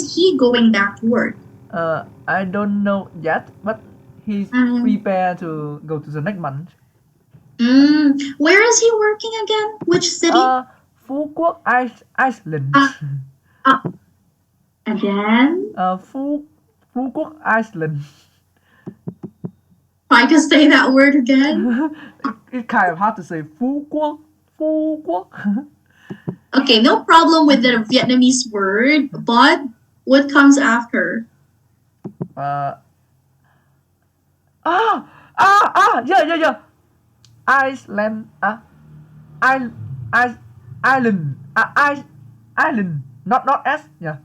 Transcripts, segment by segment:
is he going back to work? I don't know yet, but he's Um, prepared to go to the next month. where is he working again? Which city? Phú Quốc, Iceland. Uh, uh, again? Phú Phú Quốc, Iceland. Try to say that word again. It's kind of hard to say. Phú Quốc, Phú Quốc. Okay, no problem with the Vietnamese word, but what comes after? uh, yeah. Iceland. I, I, Island. Island. Not S. Yeah.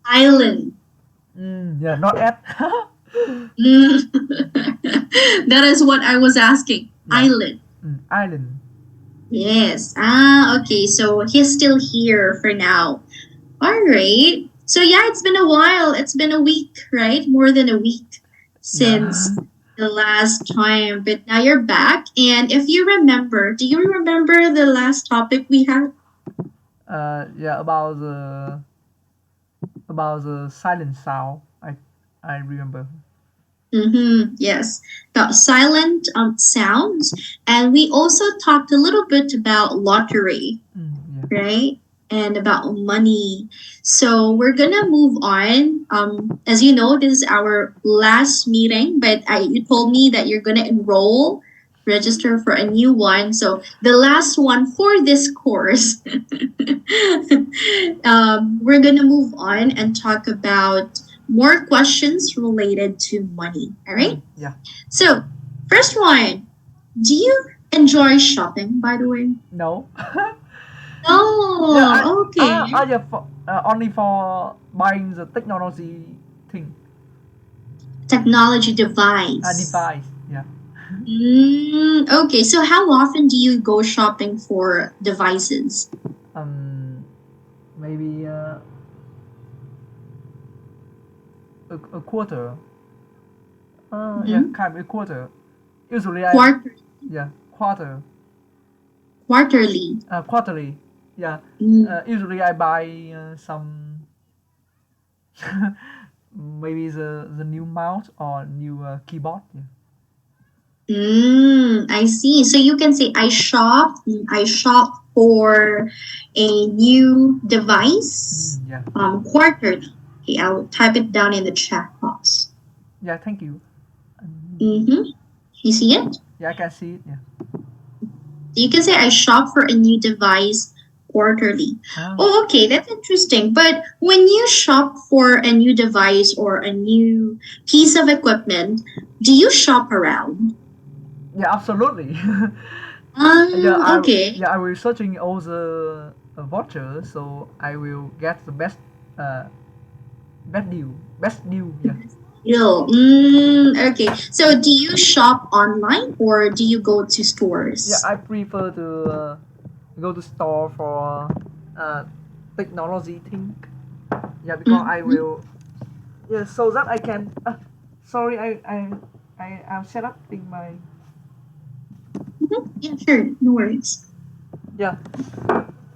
Island. Yeah, not S. Mm. That is what I was asking. Yeah. Island. Island. Yes. Okay. So he's still here for now. All right. So yeah, it's been a while. It's been a week, right? More than a week Yeah. since the last time. But now you're back. And if you remember, do you remember the last topic we had? Yeah. About the silent sound. I remember. Yes, the silent sounds. And we also talked a little bit about lottery, Yeah. right? And about money. So we're gonna move on. As you know, this is our last meeting, but you told me that you're gonna enroll, register for a new one. So the last one for this course, we're gonna move on and talk about more questions related to money. All right. Yeah. So first one, do you enjoy shopping? By the way. No. Yeah. Oh, okay. Yeah. Only for buying the technology thing. Technology device. Device. Yeah. Okay, so how often do you go shopping for devices? Um. Maybe a quarter. Yeah. Mm-hmm. Kind of a quarter. Usually I. Quarter, Yeah. Quarter. quarterly. Quarterly. Yeah. Mm. Usually I buy some. Maybe the new mouse or new keyboard. Yeah. I see. So you can say I shop for a new device Yeah. quarterly. Okay, I'll type it down in the chat box. Yeah. Thank you. Mm-hmm. You see it? Yeah, I can see it. Yeah. You can say I shop for a new device quarterly. Ah. Oh, okay, that's interesting. But when you shop for a new device or a new piece of equipment, do you shop around? Yeah, absolutely. Yeah, Okay. I will searching all the vouchers, so I will get the uh best deal. Best deal. Yeah. Yo, okay. So do you shop online or do you go to Yeah, stores? I prefer to go to store for uh technology thing. Yeah, because I Mm-hmm. will. Yeah, so that I can. Sorry, I am set up in my. Yeah, sure. No worries. Yeah,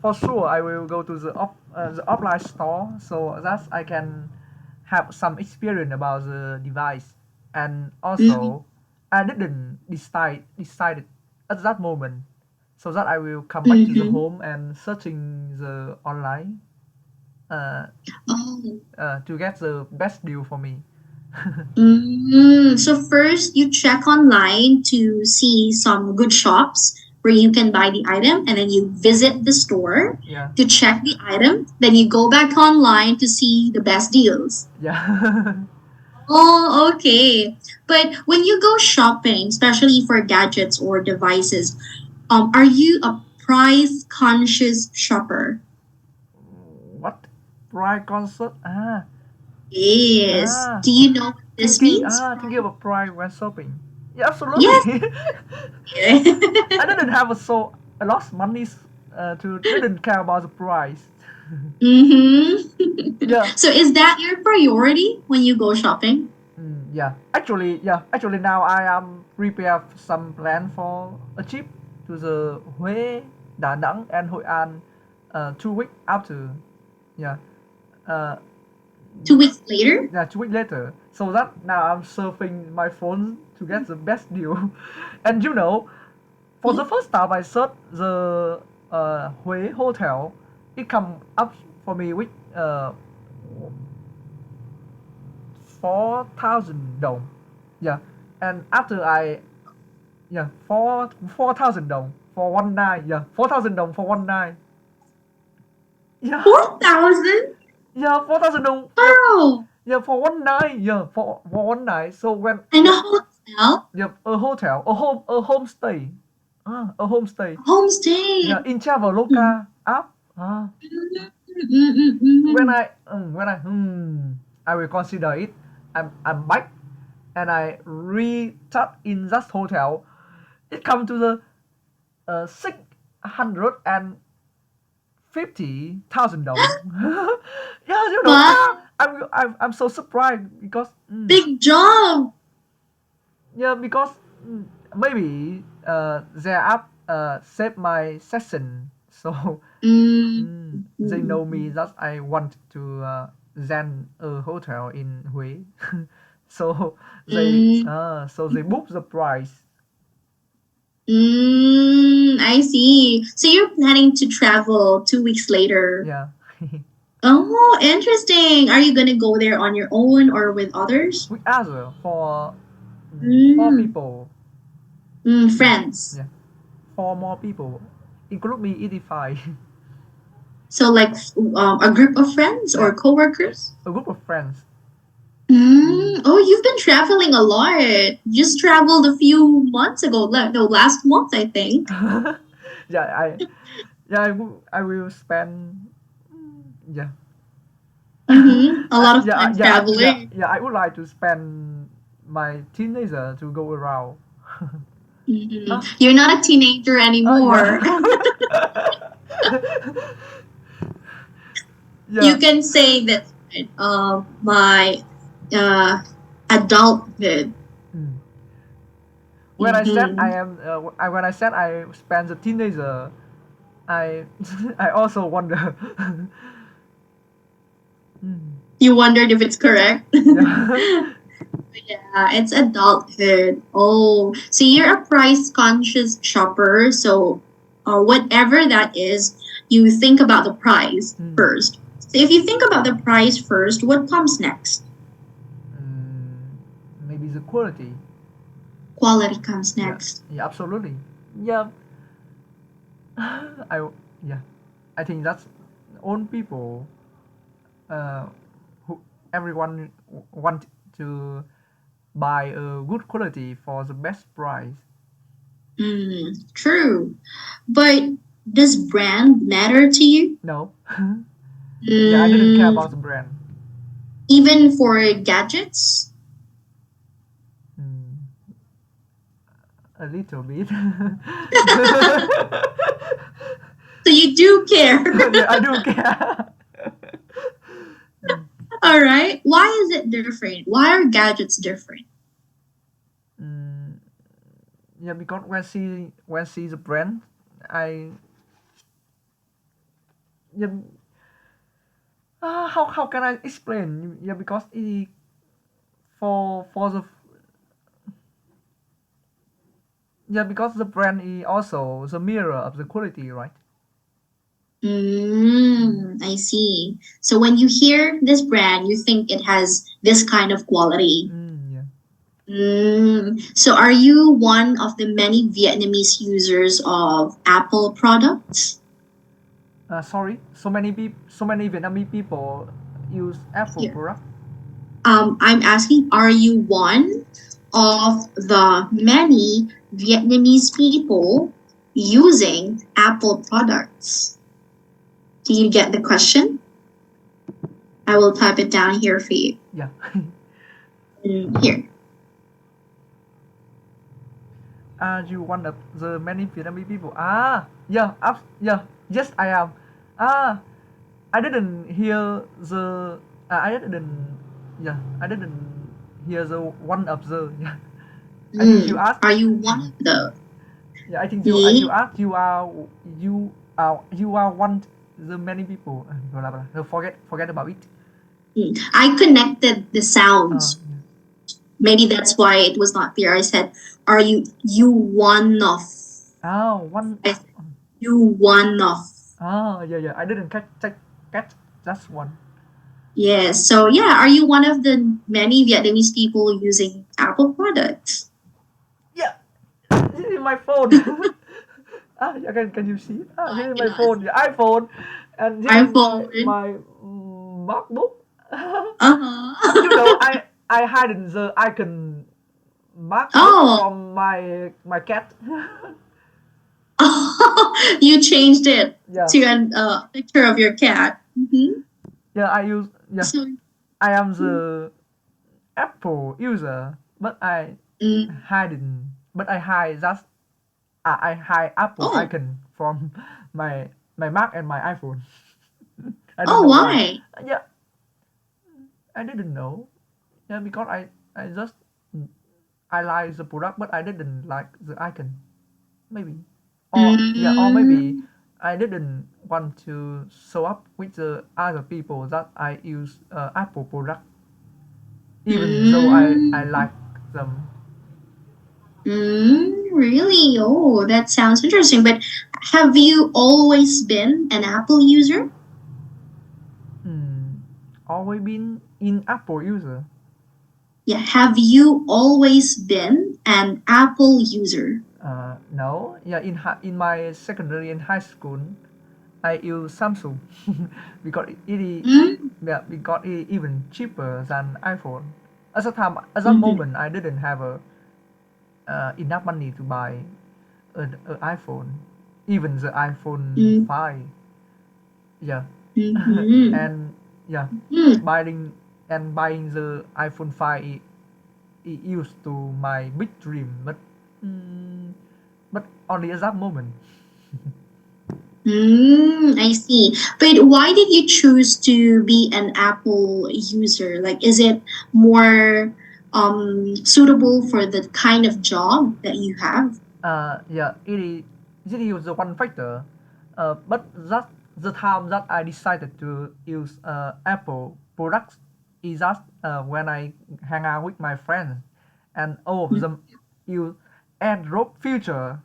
for sure I will go to the offline store so that I can have some experience about the device, and Mm-hmm. also I didn't decided at that moment, so that I will come back to the Mm-hmm. home and searching the online uh, Oh. to get the best deal for me. So first you check online to see some good shops where you can buy the item, and then you visit the store Yeah. to check the item. Then you go back online to see the best deals. Yeah. Oh, okay. But when you go shopping, especially for gadgets or devices, are you a price conscious shopper? What? Price concert? Yes. Ah Do you know what this means? thinking about price when shopping. Yeah, absolutely. Yes. I didn't have a lot of money to didn't care about the price. Yeah. So is that your priority when you go shopping? Yeah. Actually now I am prepare some plan for a trip to the Huế, Đà Nẵng and Hội An 2 weeks after. Yeah. Uh, 2 weeks later? yeah, 2 weeks later. So that now I'm surfing my phone to get the best deal, and for the first time I searched the Huế hotel, it come up for me with 4,000 dong. Yeah, and after I yeah 4,000 dong for one night. Yeah, 4,000 dong for one night. Yeah, 4,000? yeah, 4,000 dong. Yeah, Wow! yeah, for one night. Yeah, for one night. So when And a hotel? yeah, a hotel, a homestay, a homestay. Yeah, Homestay? in Traveloka app. Ah, when Mm-mm-mm-mm. I will consider it. I'm back, and I retouch in that hotel. It come to the 650,000 dong. Yeah, Wow! I'm so surprised because Big job! yeah, because maybe their app saved my session, so Mm, they mm, know me that I want to rent a hotel in Huế, so mm, they book the price. I see. So you're planning to travel 2 weeks later. Yeah, Oh, interesting. Are you gonna go there on your own or with others? we other for four Mm, people. friends. Yeah, four more people, include me 85. So like a group of friends Yeah, or coworkers? a group of friends. Oh, you've been traveling a lot. Just traveled a few months ago. No, last month, I think. Yeah, I will spend yeah. A lot of time traveling. I would like to spend my teenager to go around. Ah, You're not a teenager anymore. yeah. You Yeah. can say that my uh, adulthood. Mm. When I said I hmm am, when I said I spend the teenager, I I also wonder. Mm. You wondered if it's correct. Yeah. Yeah, it's adulthood. Oh, so you're a price conscious shopper. So, whatever that is, you think about the price Mm. first. So, if you think about the price first, what comes next? Mm. Maybe the quality. Quality comes Yeah. next. Yeah. Absolutely. Yeah. I yeah. I think that's own people. Uh, who everyone want to buy a good quality for the best price. True. But does brand matter to you? No. Yeah, I didn't care Mm, about the brand. even for gadgets? Mm, a little bit. So you do care. Yeah, I do care. All right. Why is it different? Why are gadgets different? Mm, yeah, because when see the brand, I yeah, how can I explain? Yeah, because for the yeah, because the brand is also the mirror of the quality, right? I see. So when you hear this brand, you think it has this kind of quality. Yeah. So are you one of the many Vietnamese users of Apple products? Sorry, so many Vietnamese people use Apple Here. product. I'm asking, are you one of the many Vietnamese people using Apple products? Do you get the question? I will type it down here for you. Yeah. Here. Are you one of the many Vietnamese people? Yeah, yes, I am. Ah, I didn't hear the. I didn't hear the one of the. Yeah, I think you asked. Are you one of those? Yeah, I think you Yeah. asked you are one. the many people. Blah, blah, blah. Forget about it. I connected the sounds. Yeah. Maybe that's why it was not clear. I said, "Are you one of?" Oh, one. I said, "You one of." Oh, yeah. I didn't catch that one. Yes. So yeah, are you one of the many Vietnamese people using Apple products? Yeah, this is my phone. Yeah, can you see it? Oh, This I is my cannot. phone, the iPhone, and this is iPhone. my MacBook. Uh huh. You know, I hidden the icon MacBook Oh. from my cat. You changed it Yeah, to a picture of your cat. yeah. I use yeah. So, I am the Apple user, but mm, I hide that I hide Apple oh, icon from my Mac and my iPhone. I don't oh, know why. why? Yeah, I didn't know. Yeah, because I just I like the product, but I didn't like the icon. Maybe, or maybe Mm, I didn't want to show up with the other people that I use Apple product, even though I mm, like them. really? Oh, that sounds interesting. But have you always been an Apple user? Hmm. Always been in Apple user. Yeah, have you always been an Apple user? No. Yeah, in my secondary and high school, I use Samsung because Mm, it even cheaper than iPhone. At that mm-hmm, moment, I didn't have enough money to buy an iPhone, even the iPhone mm, 5. Yeah, mm-hmm, and yeah, mm. buying the iPhone 5 it used to my big dream, mm, but only at that moment. I see. But why did you choose to be an Apple user? Like, is it more suitable for the kind of job that you have? Yeah, it is the one factor. But that the time that I decided to use Apple products is that when I hang out with my friends, and all of them use AirDrop feature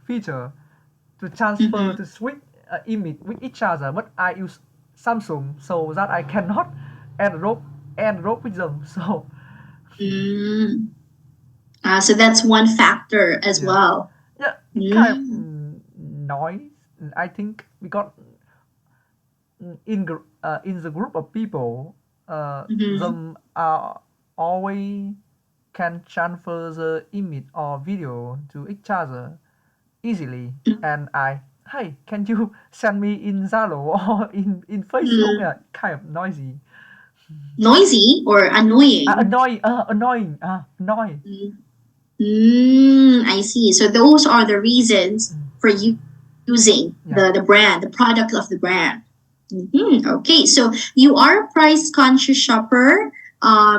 to transfer Mm-hmm. to switch image with each other. But I use Samsung so that I cannot AirDrop AirDrop with them. So Mm. So that's one factor as yeah, well. yeah, it kind of Mm. noise. I think because in the group of people, Mm-hmm. them are always can transfer the image or video to each other easily. And hey, can you send me in Zalo or in Facebook? Mm. Yeah, kind of noisy. Noisy or annoying? Annoying. I see. So those are the reasons for using Yeah. the brand, the product of the brand. Okay, so you are a price conscious shopper.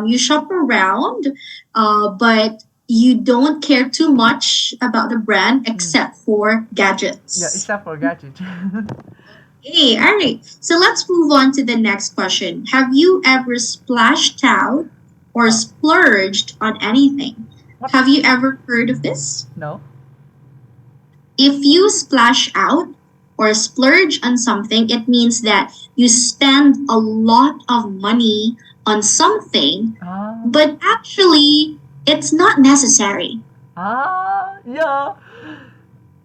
You shop around, but you don't care too much about the brand Mm. except for Yeah, gadgets. except for gadget. Okay, all right. So let's move on to the next question. Have you ever splashed out or uh, splurged on anything? what? Have you ever heard of this? No. If you splash out or splurge on something, it means that you spend a lot of money on something, Ah. but actually, it's not necessary. Yeah.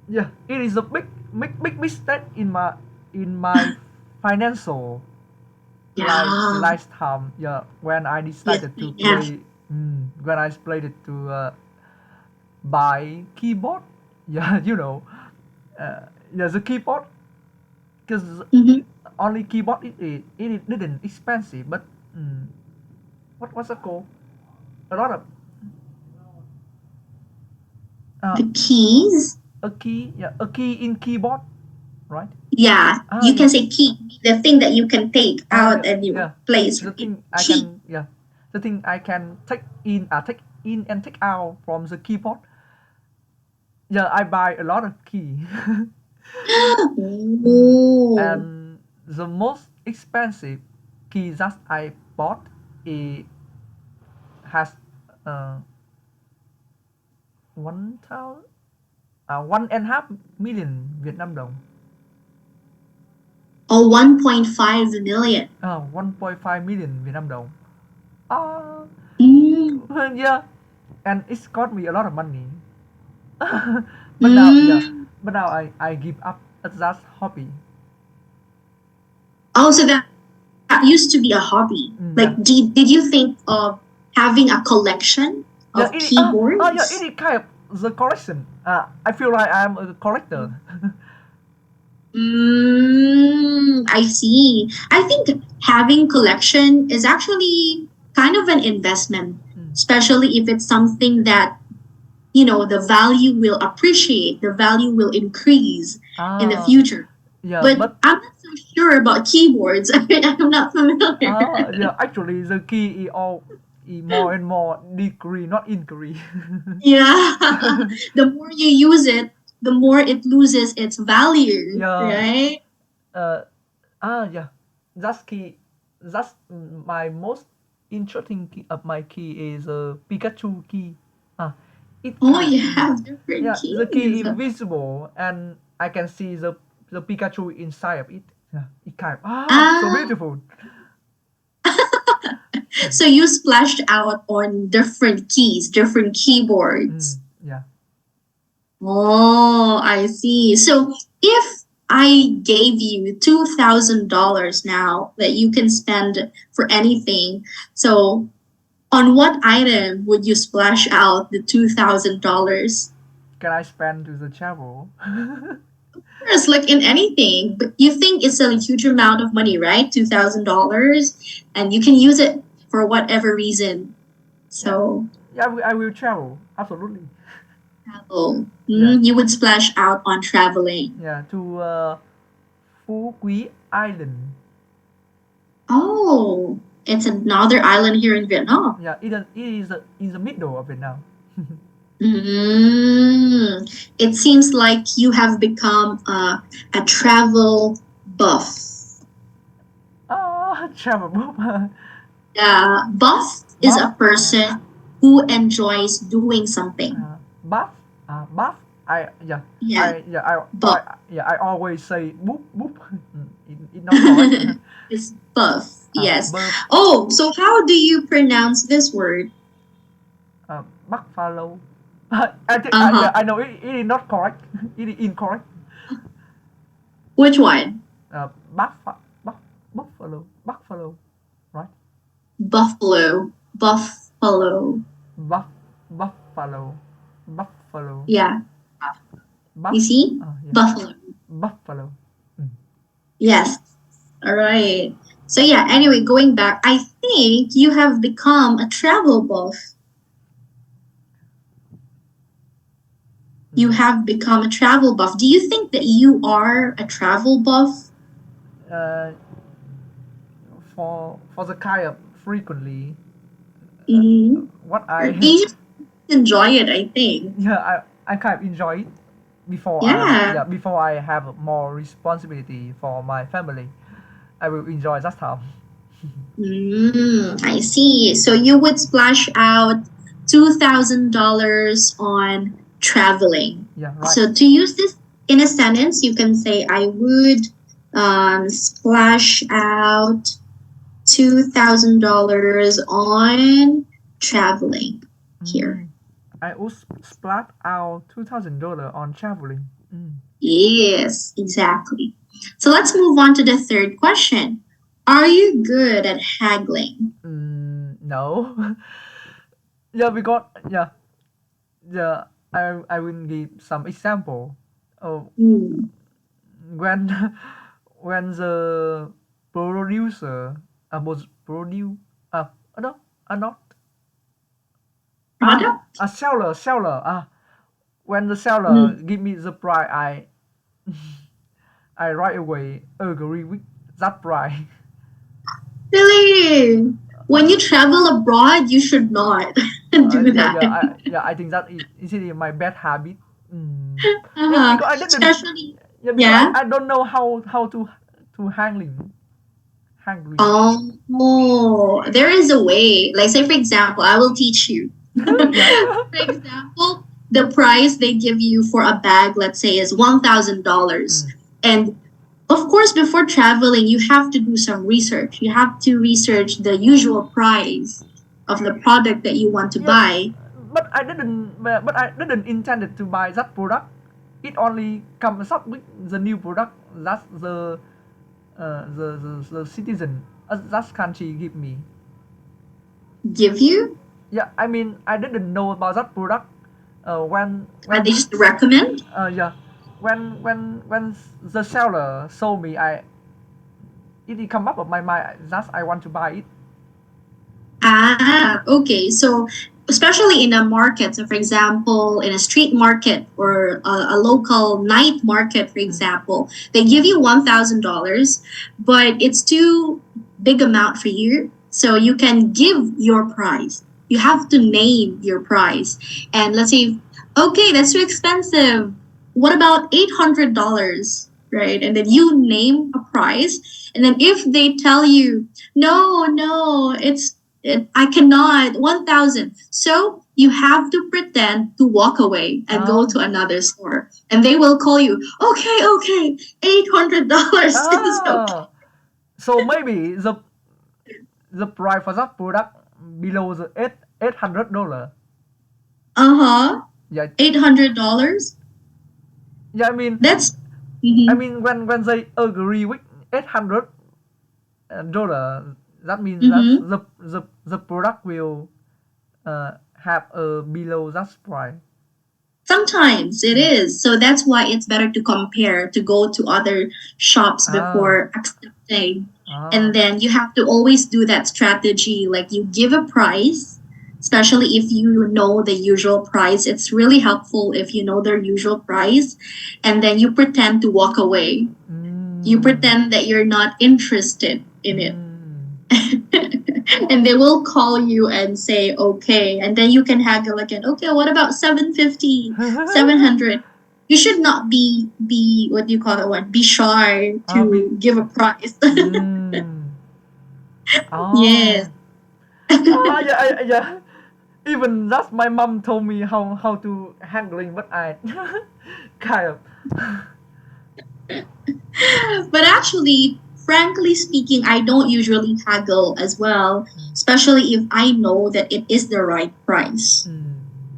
Yeah, it is a big mistake in my financial Yeah. lifetime. Yeah, when I Yes, decided to I have. play, when I decided to buy keyboard. Yeah, yeah, the keyboard, because Mhm. only keyboard it didn't expensive, but mm, what's it called? A lot of uh, The keys. a key in keyboard, right? Yeah, Ah, you yeah. can say key, the thing that you can take Yeah, out and you yeah. place, The right? thing I Key. can, yeah, the thing I can take in and take out from the keyboard. Yeah, I buy a lot of key. Mm, Oh. and the most expensive key that I bought it has uh, 1,000 1.5 million Việt Nam đồng. Oh, 1.5 million. 1.5 million Việt Nam đồng. Uh, Mm. yeah, and it's cost me a lot of money. but now, yeah, Mm. but now I give up that hobby. Oh, so that used to be a hobby. Yeah, Like, did you think of having a collection yeah, of yeah, it keyboards? is kind of the collection. I feel like I'm a collector. I see. I think having collection is actually kind of an investment, especially if it's something that, the value will appreciate, the value will increase in the Ah, future. yeah, But but I'm not so sure about keyboards. I'm not familiar. yeah, actually the key is all is more and more decrease, not increase. Yeah. The more you use it, the more it loses its value, Yeah, right? uh, yeah, that's key. That's my most interesting key of my key is a Pikachu key. Ah, it Oh, kind you have different yeah, the key keys. is visible and I can see the Pikachu inside of it. Yeah, it kind so Ah, beautiful. so you splashed out on different keys, different keyboards. Yeah. Oh, I see. So if I gave you $2,000 now that you can spend for anything, so on what item would you splash out the $2,000? Can I spend to the travel? Course, like in anything, but you think it's a huge amount of money, right? $2,000, and you can use it for whatever reason. Yeah, So, yeah, I will travel absolutely. travel. Yeah, You would splash out on traveling. yeah, to Phú Quý Island. Oh, it's another island here in Vietnam. Yeah, it is in the middle of Vietnam. It seems like you have become a travel buff. Travel book. Buff is Buff, a person who enjoys doing something. buff, buff. I yeah, Yeah, buff. I always say boop boop. It not correct. It's buff. Yes. Buff, Oh, so how do you pronounce this word? buffalo. I think Uh huh. yeah, I know it is not correct. It is incorrect. Which one? Buff, buff, buffalo, right? Buffalo. Buffalo. Buff, buffalo, Yeah. buff. You see? Yeah, Buffalo. buffalo. Mm. Yes. All right. So yeah. Anyway, going back, I think you have become a travel buff. You have become a travel buff. Do you think that you are a travel buff? Uh, for the kind of frequently, Mm-hmm. what I You just enjoy it, I think. yeah I kind of enjoy it Yeah. before I have more responsibility for my family. I will enjoy that time. I see. So you would splash out $2,000 on traveling. Yeah, right. So to use this in a sentence, you can say, I would splash out $2,000 on traveling here. I would splat out $2,000 on traveling. Yes, exactly. So let's move on to the third question. Are you good at haggling? No. Yeah, because yeah, I will give some example. Oh, Mm. when when the producer was produce no not Product? a seller when the seller Mm. give me the price I right away agree with that price. Really? When you travel abroad, you should not do Yeah, that. I think that is it my bad habit. Yeah, Uh-huh. because I didn't Especially, yeah because yeah. I don't know how to handling. There is a way. Like, say, for example, I will teach you. Yeah. For example, the price they give you for a bag, let's say, is $1,000. Mm. And of course, before traveling, you have to do some research. You have to research the usual price of the product that you want to Yeah, buy. but I didn't intended to buy that product. It only comes up with the new product that the citizen that country give me. Give you? Yeah, I mean I didn't know about that product. They When just recommend? yeah, when the seller sold me, it come up of my mind that I want to buy it. Okay. So, especially in a market, so for example, in a street market or a local night market, for Mm. example, they give you $1,000, but it's too big amount for you. So you can give your price. You have to name your price. And let's say, okay, that's too expensive. What about $800? Right? And then you name a price. And then if they tell you, no, no, I cannot 1,000. So you have to pretend to walk away and go Oh. to another store, and they will call you. Okay, okay, $800 is okay. Ah. So maybe the price for that product below the $800. Uh huh. Yeah, $800. yeah. I mean, That's. I Mm-hmm. mean when they agree with $800, that means that Mm-hmm. the product will have a below that price. Sometimes it Mm. is. So that's why it's better to compare, to go to other shops Ah, before accepting. And ah. then you have to always do that strategy. Like, you give a price, especially if you know the usual price. It's really helpful if you know their usual price. And then you pretend to walk away. You Mm, pretend that you're not interested in it. mm. And they will call you and say okay, and then you can haggle again. Okay, what about 750, 700? You should not be what do you call it, one, be shy Ah, be, to give a price. mm. Yes. Oh. Ah, yeah, yeah. Even that, my mom told me how to handling, but I kind of. But actually, frankly speaking, I don't usually haggle as well, especially if I know that it is the right price. Mm.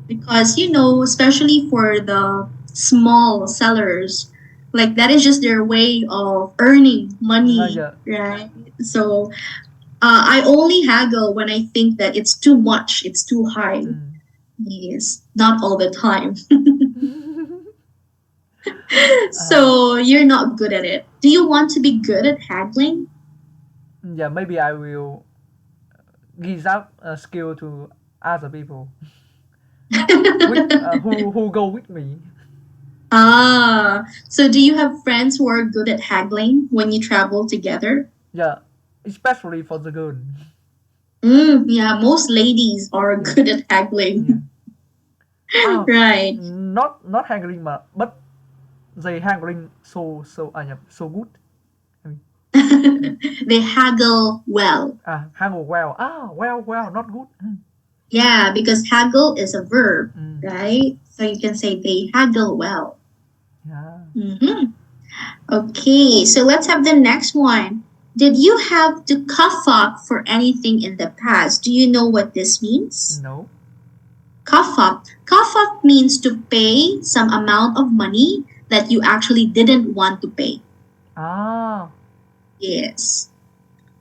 Because, especially for the small sellers, like, that is just their way of earning Ah, money, yeah. right? So I only haggle when I think that it's too much, it's too high. Mm. Yes, not all the time. uh, So you're not good at it. Do you want to be good at haggling? yeah, maybe I will give that skill to other people with who go with me. So do you have friends who are good at haggling when you travel together? Yeah, especially for the girl. Yeah, most ladies are Yeah, good at yeah. haggling. Ah, Right. not handling, but they handling yeah, so good. I mean, They haggle well. handle well. Well, not good. Yeah, because haggle is a verb, Mm. right? So you can say they haggle well. Yeah. Hmm. Okay, so let's have the next one. Did you have to cough up for anything in the past? Do you know what this means? No. Cough up. Cough up means to pay some amount of money that you actually didn't want to pay. Ah. Yes.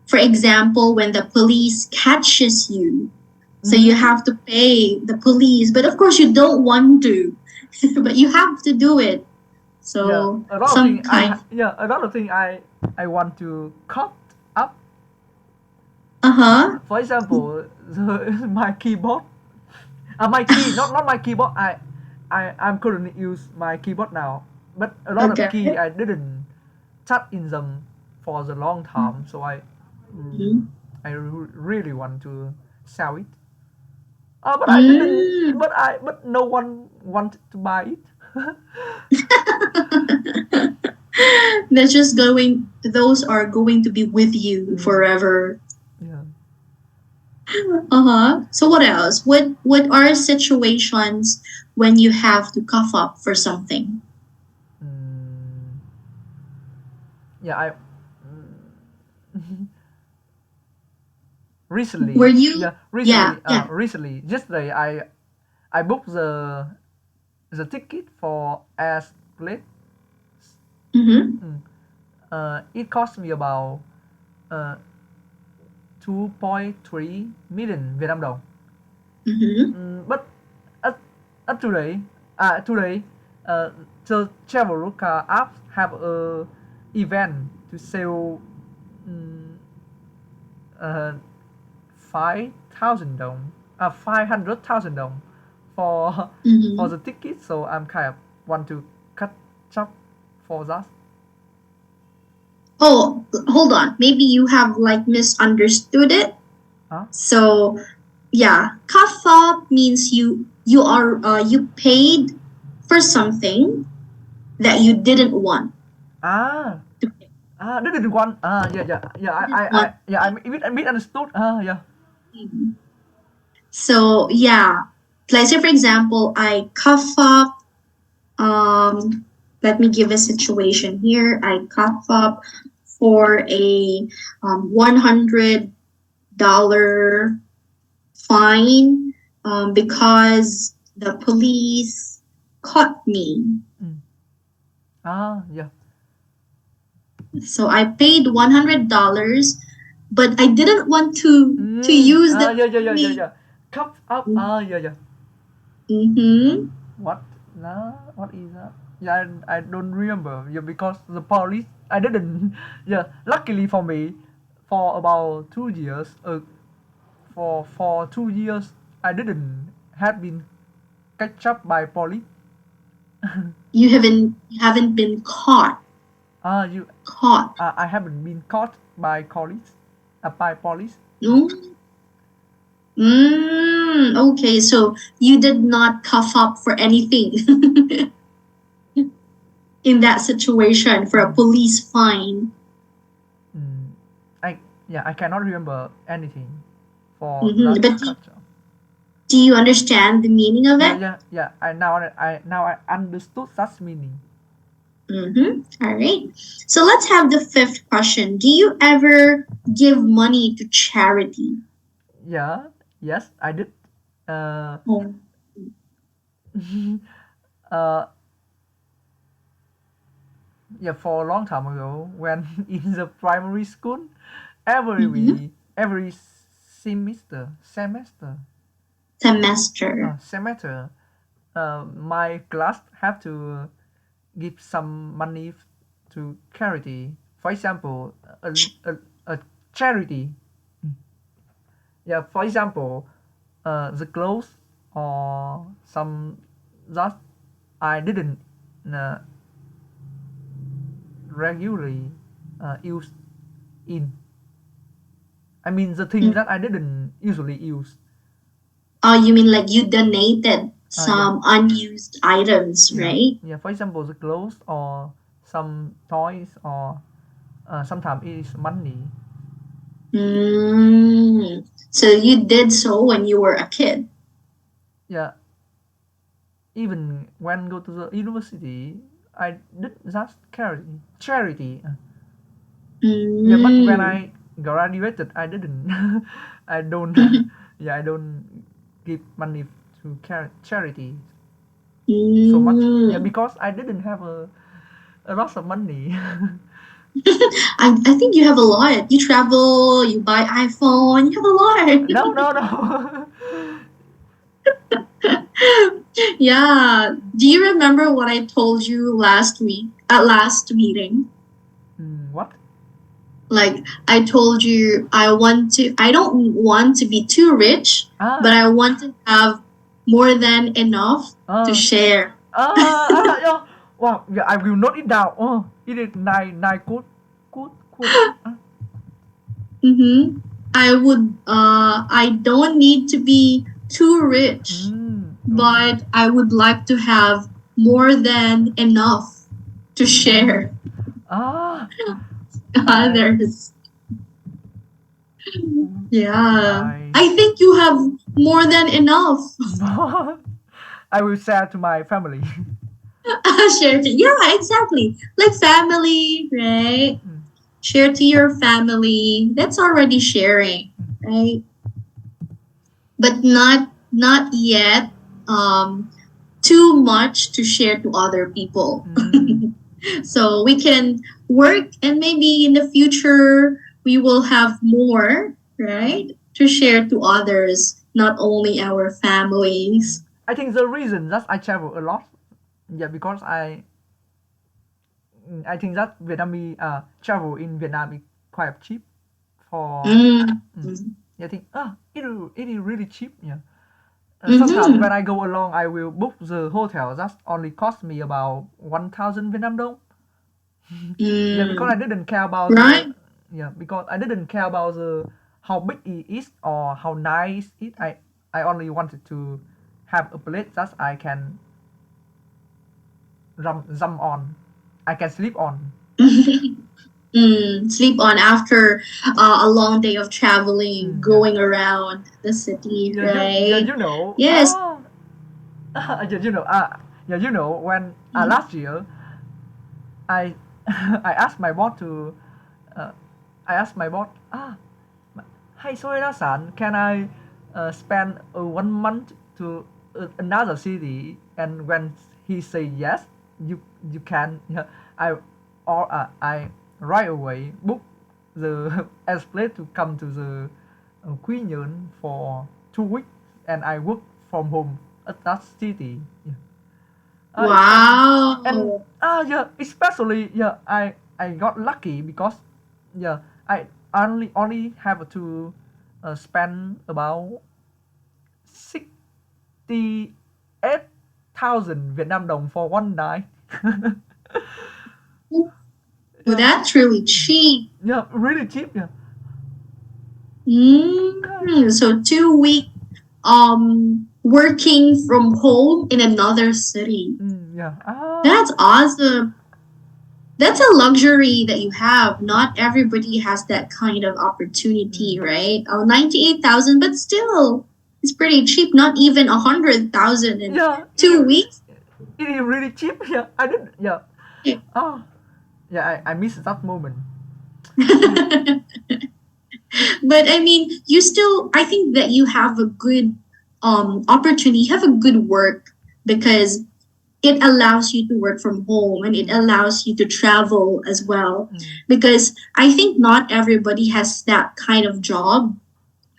For example, when the police catches you, so you Mm. have to pay the police, but of course you don't want to, but you have to do it. Yeah. So A lot of thing sometimes, a lot of thing I want to cut up. uh huh. For example, my keyboard. My key, not my keyboard. I'm currently use my keyboard now, but a lot of key Okay. I didn't touch in them for the long time, so Mhm. really want to sell it. But I didn't. Mm. But no one wanted to buy it. That's just going. Those are going to be with you forever. Yeah. Uh-huh. So what else? What are situations when you have to cough up for something? Mm, yeah. Were Recently, you? yeah. Yeah, yeah. Recently, yesterday, I booked the ticket for as plate. Mm-hmm. Mm. It cost me about uh 2.3 million Việt Nam đồng. Mm-hmm. But at, at today, today, uh, the Traveloka app have a event to sell um, uh, 5,000 dong, 500,000 dong for for Mm-hmm. the ticket. So I'm kind of want to cut up for that. Oh, hold on. Maybe you have like misunderstood it. Huh? So yeah, cough up means you paid for something that you didn't want Ah, to pay. this is one. Yeah. You didn't want to I pay. misunderstood. Yeah. Mhm. So yeah, like say for example, I cough up. Let me give a situation here. I cough up for a $100 fine because the police caught me. Mm. Yeah. So I paid $100, but I didn't want to use that money. Yeah. Cup up. Yeah. Mm-hmm. What? Nah, what is that? Yeah, I don't remember. Yeah, because the police, I didn't. Yeah, luckily for me, for about 2 years, for 2 years, I didn't have been catch up by police. You haven't been caught. You, Caught. I haven't been caught by police, by police. No. Okay, so you did not cough up for anything in that situation for a Mm, police fine. mm, I yeah, I cannot remember anything for that But culture. do you understand the meaning of it? Yeah. I understood that meaning. All right. So let's have the fifth question. Do you ever give money to charity? Yeah, yes, I did. Uh, Oh. uh, yeah, for a long time ago, when in the primary school, Mm-hmm. every Semester. semester, my class have to give some money to charity. For example, a charity. Yeah, for example, the clothes or some that I didn't uh, regularly use in. I mean the things Mm. that I didn't usually use. Oh, you mean like you donated Yeah, some unused items, right? yeah. For example, the clothes or some toys or sometimes it is money. So you did so when you were a kid. Yeah, even when go to the university, I did just charity. Yeah, but when Mm. I graduated, I didn't. I don't. Yeah, I don't give money to charity so much. Yeah, Mm. because I didn't have a lot of money. I think you have a lot. You travel, you buy iPhone, you have No, a no, lot. no. Yeah. Do you remember what I told you last week at last meeting? What? Like I told you I don't want to be too rich, but Ah, I want to have more than enough to ah, share. yeah. Wow, yeah, I will note it down. Oh, it is nine good. Mm-hmm. I don't need to be too rich, Okay. but I would like to have more than enough to Mm, share. Ah, I Others. Yeah. I I think you have more than enough. I will share to my family. Share to, yeah, exactly. Like family, right? Mm, Share to your family. That's already sharing, right? But not yet too much to share to other people. mm. So we can work, and maybe in the future we will have more, right? To share to others, not only our families. I think the reason that I travel a lot, yeah, because I think that Vietnamese travel in Vietnam is quite cheap for Mm. mm, yeah, I think it is really cheap, yeah. Sometimes when Mm-hmm. I go along, I will book the hotel that only cost me about 1,000 Vietnam dong. Yeah, because I Mm. didn't care about the Right? yeah, because I didn't care about the how big it is or how nice it. I only wanted to have a place that I can jump on, I can sleep on. Sleep on after a long day of traveling, Yeah. going around the city, Yeah, right? you know. Yes. Yeah, yeah, when Mm. last year I I asked my boss to uh, I asked my boss hey sorry đó son, can I spend 1 month to another city, and when he say yes, you can, yeah, I I right away book the airplane to come to the Quy Nhơn for 2 weeks, and I work from home at that city. Yeah. It's and Wow. yeah, especially yeah, I got lucky because yeah, I only have to spend about 68,000 Vietnam đồng for one night. Well, Yeah, that's really cheap. yeah, really cheap. Yeah, So 2 week working from home in another city. yeah. That's awesome. That's a luxury that you have. Not everybody has that kind of opportunity, Mm, right? Oh, 98,000, but still, it's pretty cheap. Not even 100,000 in yeah, 2 weeks. it is really cheap. Yeah, I didn't. Yeah. Ah, yeah, I miss that moment. Yeah. But I mean, you still, I think that you have a good opportunity, you have a good work, because it allows you to work from home, and it Mm, allows you to travel as well. mm. Because I think not everybody has that kind of job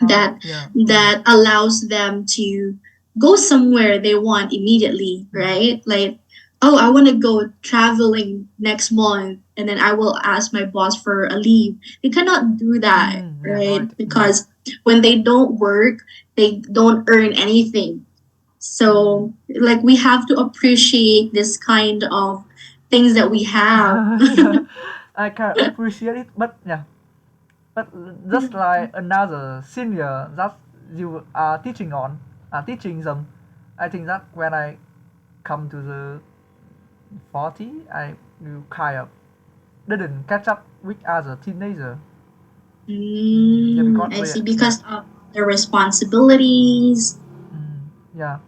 that Yeah. that allows them to go somewhere they want immediately, Mm, right? Like, oh, I want to go traveling next month, and then I will ask my boss for a leave. They cannot do that, yeah, right. right? Because when they don't work, they don't earn anything. So like, we have to appreciate this kind of things that we have. Yeah, I can appreciate it, but yeah, but just like another senior that you are teaching them, I think that when I come to the 40, I will kind of didn't catch up with other teenager. Yeah, because I we see. yeah, Because of the responsibilities. yeah,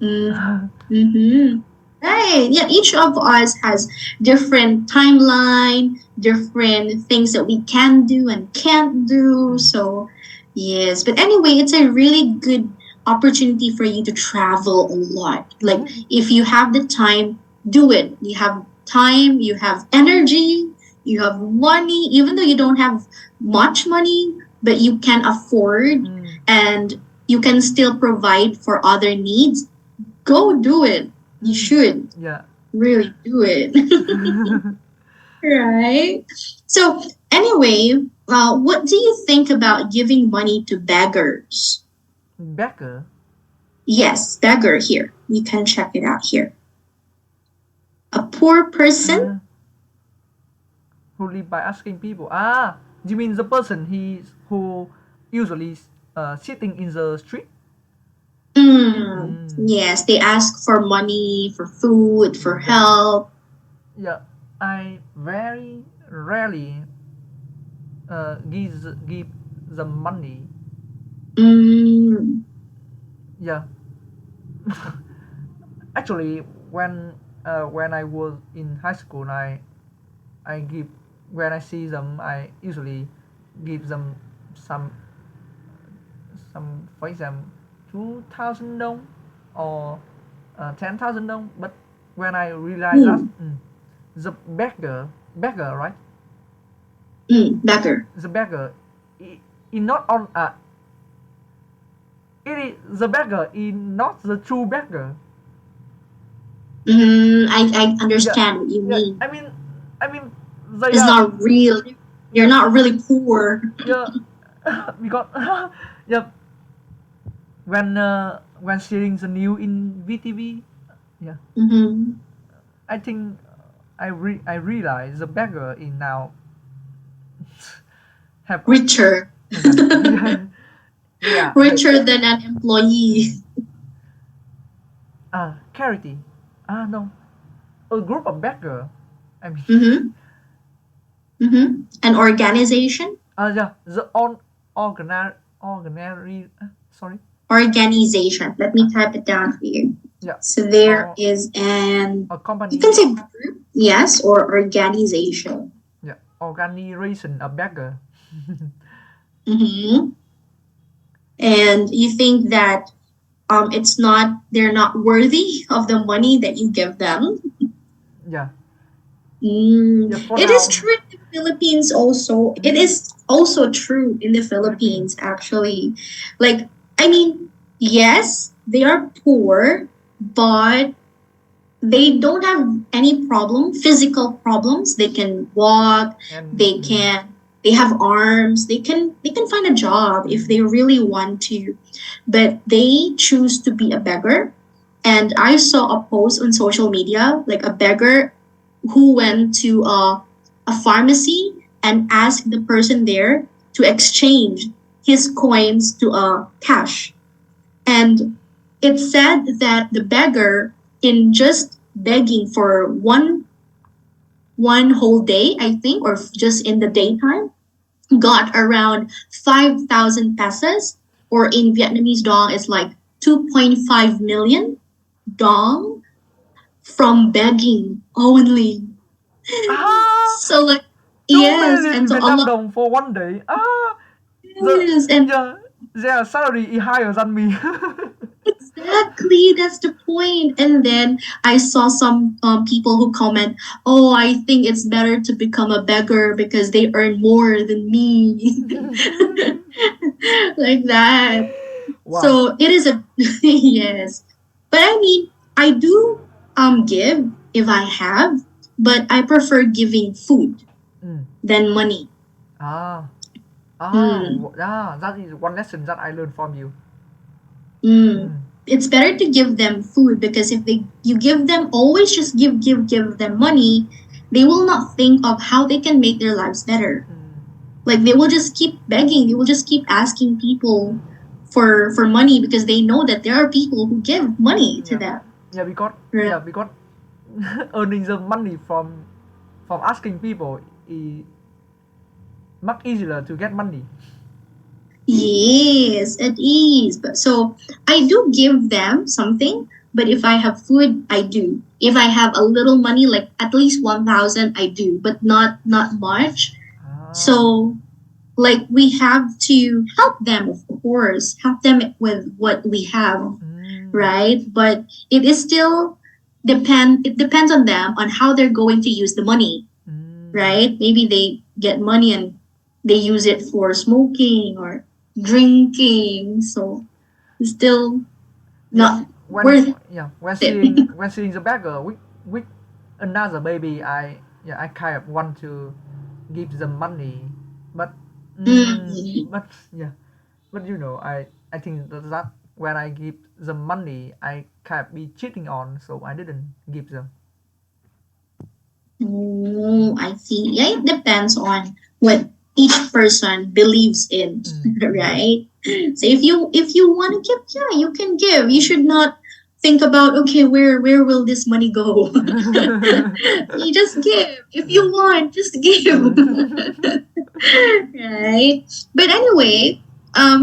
Mm, mm-hmm. Right. Yeah, each of us has different timeline, different things that we can do and can't do. So, yes. But anyway, it's a really good opportunity for you to travel a lot. Like, if you have the time, do it. You have time, you have energy, you have money, even though you don't have much money, but you can afford, and you can still provide for other needs. Go do it. You should yeah. really do it. Right? So, anyway, what do you think about giving money to beggars? Becker, Yes, beggar here. You can check it out here. A poor person? uh, who live by asking people. You mean the person who usually sitting in the street? Yes, they ask for money, for food, for Yeah, help. yeah. I very rarely give them money. Mm. Yeah, actually, when I was in high school, I give when I see them, I usually give them some for example 2,000 dong or 10,000 dong. But when I realize that Mm. the beggar, right? Mm. Better. The beggar, is not on it is the beggar is not the true beggar. I Yeah, understand what you yeah. mean. I mean, they It's are not real. You're yeah, not really poor. yeah, because yeah, when sharing the news in VTV, yeah, Mm-hmm. I think I realize the beggar is now have Richer. yeah, yeah, they Richer than an employee. charity, no, a group of beggar. I mean, Mm-hmm. Mm-hmm. An organization. yeah, the on sorry, Organization. Let uh, me type it down for you. yeah, So there or is an, a you can company, say group, yes, or organization. yeah, organization a beggar. Mm-hmm. And you think that it's not, they're not worthy of the money that you give them. Yeah, Mm. yeah. For It is now, true in the Philippines also. It is also true in the Philippines, actually. Like, I mean, yes, they are poor, but they don't have any problem, physical problems. They can walk, and they can, they have arms, they can find a job if they really want to. But they choose to be a beggar. And I saw a post on social media, like a beggar who went to a pharmacy and asked the person there to exchange his coins to cash. And it said that the beggar, in just begging for one whole day, I think, or just in the daytime, got around 5,000 pesos, or in Vietnamese dong, it's like 2.5 million dong from begging only. ah, So like, two yes, and million so a Vietnam lot. đồng for one day. The Yes, and yeah, their salary is higher than me. exactly, that's the point. And then I saw some people who comment, "Oh, I think it's better to become a beggar because they earn more than me," like that. Wow. So it is a yes, but I mean, I do give if I have, but I prefer giving food Mm. than money. Ah, Mm. that is one lesson that I learned from you. Mm. Mm. It's better to give them food because if they you give them always just give them money, they will not think of how they can make their lives better. Mm. Like they will just keep begging, they will just keep asking people for money because they know that there are people who give money to Yeah, them. yeah, because Right. yeah, because earning the money from asking people is much easier to get money. Yes, it is. But so I do give them something, but if I have food, I do. If I have a little money, like at least 1,000, I do, but not much. Ah, So like we have to help them, of course, help them with what we have, mm, right? But it is still it depends on them on how they're going to use the money, mm. right? Maybe they get money and they use it for smoking or drinking, so it's still Yeah, not worth it. when seeing the beggar with another baby, I kind of want to give them money, but Mm. but yeah, but I think that when I give them money, I kind of be cheating on, so I didn't give them. Oh, I see. Yeah, it depends on what each person believes in, Mm, mm, right? So if you want to give, yeah, you can give. You should not think about, okay, where will this money go? You just give. If Yeah. you want, just give. Right? But anyway,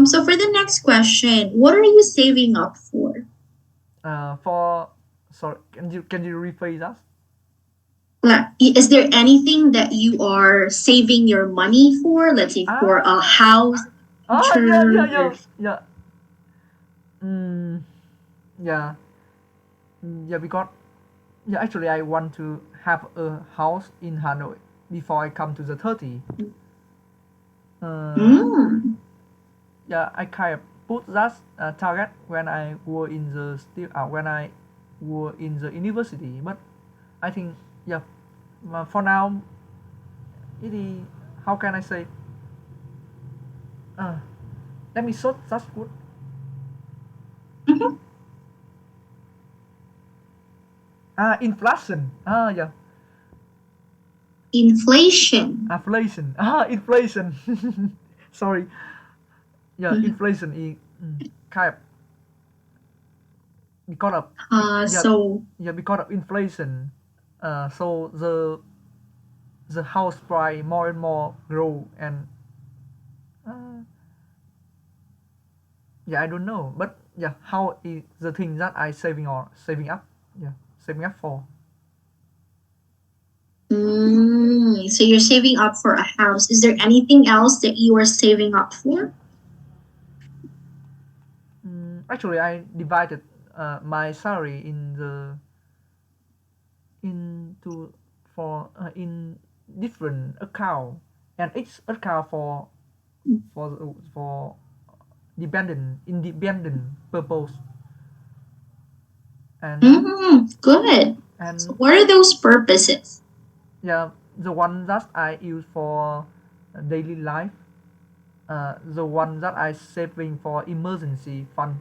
so for the next question, what are you saving up for? For sorry, can you rephrase that? Like, is there anything that you are saving your money for? Let's say for a Ah, house, yeah, future, yeah, or yeah, yeah. Mm, yeah, yeah. Because yeah, actually, I want to have a house in Hanoi before I come to the 30. Uh, mm, yeah, I kind of put that target when I were in the when I were in the university. But I think yeah, for now, it is how can I say? Uh, let me sort that's good. mhm. Inflation. Yeah, Inflation? inflation. Inflation. Sorry. Yeah, Mhm. inflation is kind of because of yeah, So yeah, because of inflation. So the house price more and more grow and uh, yeah, I don't know, but yeah, how is the thing that I saving or saving up? Yeah, saving up for. so you're saving up for a house. Is there anything else that you are saving up for? Actually, I divided my salary into for in different account, and each account for dependent independent purpose, and Good. So and what are those purposes? yeah, the one that I use for daily life, the one that I saving for emergency fund,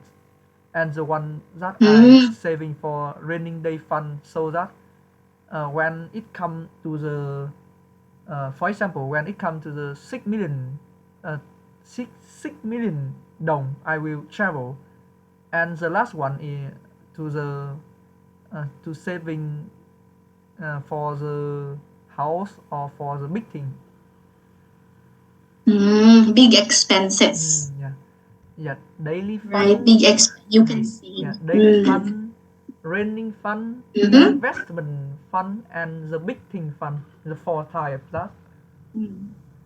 and the one that I Mm, saving for raining day fund, so that when it come to the for example, when it come to the 6 million, uh, 6 million dong, I will travel, and the last one is to the to saving for the house or for the big thing. big expenses, Yeah, yeah, daily right? fund, You can yeah, see. daily fund, raining fund, Mm-hmm. investment fund, and the big thing fund. The four types. That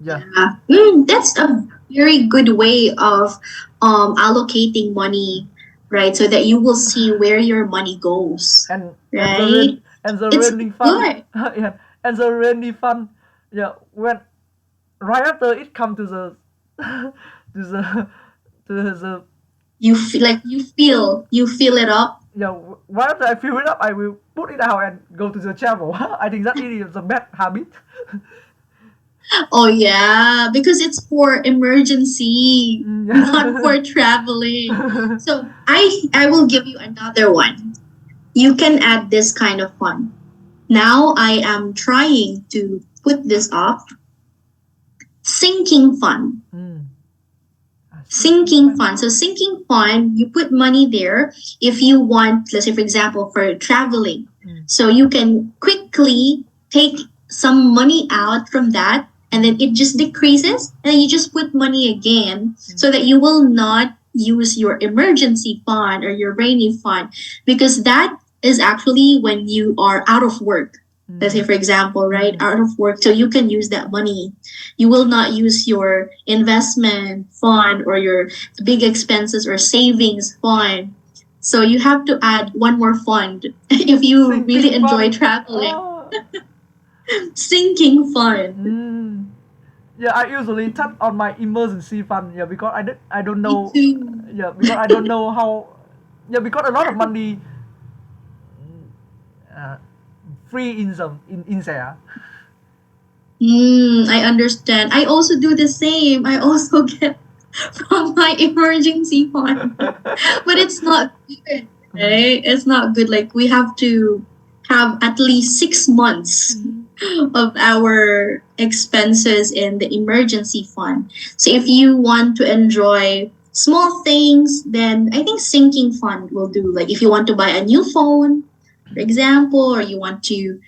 yeah, Yeah. That's a very good way of allocating money, right? So that you will see where your money goes, and right? the It's raining fund, good. yeah, and the raining fund, yeah, when right after it come to the to the to the You feel like you feel it up. yeah, right after I fill it up, I will put it out and go to the travel. I think that it is a bad habit. Oh yeah, because it's for emergency, not Yeah. for traveling. So I will give you another one. You can add this kind of fun. Now I am trying to put this up. Sinking fund. mm. Sinking Sinking fund. fund. So sinking fund, you put money there if you want, let's say for example, for traveling. Mm. So you can quickly take some money out from that and then it just decreases and then you just put money again so that you will not use your emergency fund or your rainy fund because that is actually when you are out of work. Let's say Mm. for example, right, Mm. out of work, so you can use that money. You will not use your investment fund or your big expenses or savings fund. So you have to add one more fund if you really Sinking enjoy fund. traveling. Oh. Sinking fund. Mm. Yeah, I usually tap on my emergency fund. Yeah, because I don't Me know. too. Yeah, because I don't know how. Yeah, because a lot of money uh, free in some in there. I understand. I also do the same. I also get from my emergency fund. But it's not good, right? It's not good. Like we have to have at least 6 months of our expenses in the emergency fund. So if you want to enjoy small things, then I think sinking fund will do. Like if you want to buy a new phone, for example, or you want to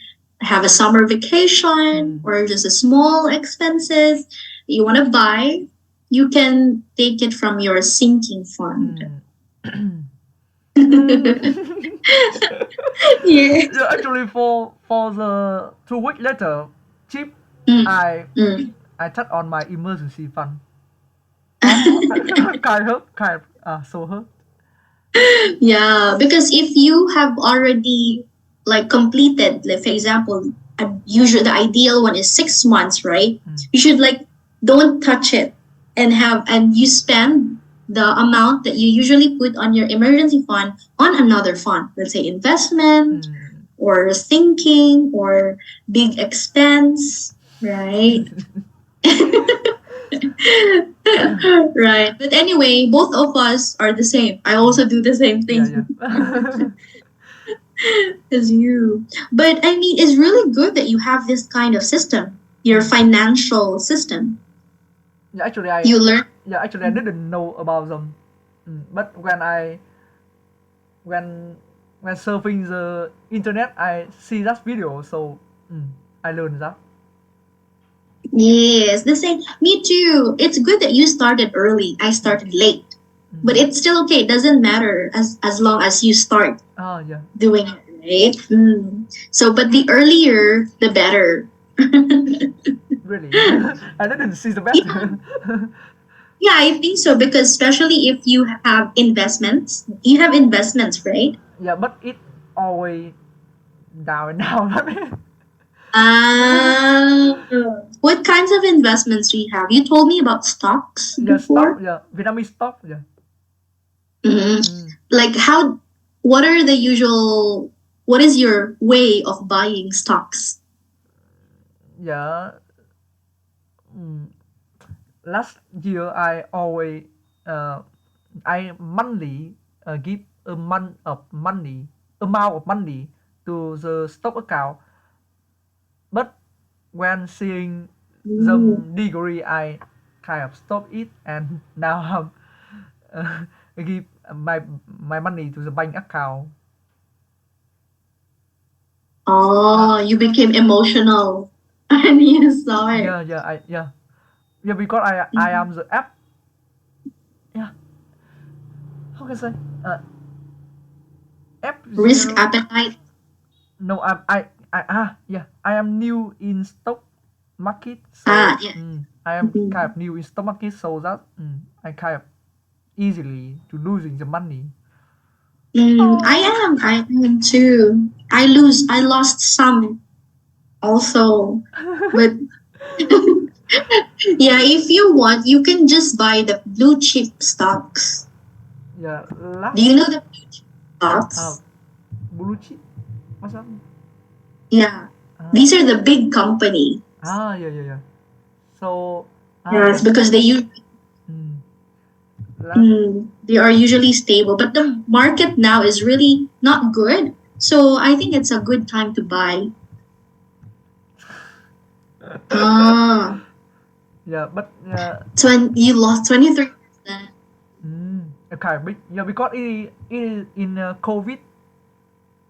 have a summer vacation Mm. or just a small expenses you want to buy, you can take it from your sinking fund. Mm. Mm. Yeah. Yeah, actually, for the 2 week later, cheap, Mm, I mm. I touch on my emergency fund. Oh, kind of, so hurt. Yeah, because if you have already like completed, like for example, usually the ideal one is 6 months, right? Mm. You should like don't touch it and you spend the amount that you usually put on your emergency fund on another fund. Let's say investment Mm. or thinking or big expense, right? Right. But anyway, both of us are the same. I also do the same Yeah, thing yeah. as you. But I mean, it's really good that you have this kind of system, your Mm. financial system. Yeah, You learn. actually I didn't know about them. But when when surfing the internet, I see that video, so I learned that. Yes, the same. Me too. It's good that you started early. I started late. But Mm. it's still okay. It doesn't matter as long as you start Ah, yeah, doing it, right? So, but the earlier, the better. really. I didn't see the bet. Yeah, yeah, I think so because especially if you have investments, right? Yeah, but it always down and down. What kinds of investments do you have? You told me about stocks Yeah, stock. before. Yeah, Vietnamese stock. Yeah. hmm Mm. Like how? What are the usual? What is your way of buying stocks? Yeah. Mm. Last year, I always uh, I monthly give a month of money amount of money to the stock account, but when seeing Mm. some degree, I kind of stop it, and now I give my money to the bank account. Oh, you became emotional and you saw it. Yeah, because I am the app. Yeah, how can I say? Uh, app Risk zero. appetite. No, I am new in stock market, so Yeah. I am kind Mhm. of new in stock market, so that I kind of easily to losing the money. Oh. I am too. I lost some also. But yeah, if you want, you can just buy the blue chip stocks. Yeah, Do last you know the blue chip uh, stocks? blue chip. What's that? Yeah. Uh, These are the big company. yeah. So, Yes, yeah. because Mm, last. they are usually stable. But the market now is really not good. So I think it's a good time to buy. Ah, Yeah, but so when you lost 23%. okay, yeah, because it in COVID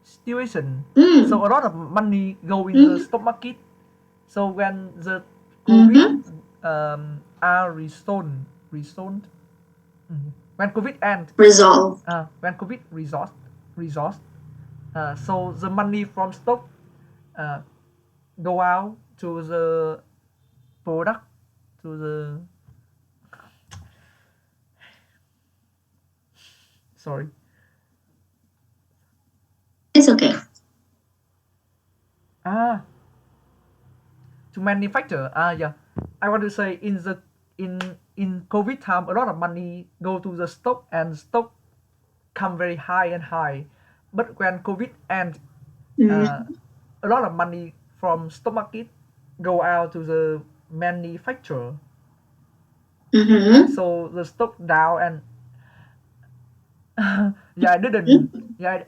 situation, so Mm. a lot of money go in the Mm-hmm. stock market. So when the COVID Mm-hmm. are resolved, when COVID end, Resolve. when COVID resolved, so the money from stock uh, go out to the product, to the, sorry, It's okay. ah to manufacture. Yeah, I want to say in COVID time, a lot of money go to the stock, and stock come very high and high. But when COVID end, uh, Mm-hmm. a lot of money from stock market go out to the manufacturer. Mm-hmm. So the stock down, and yeah,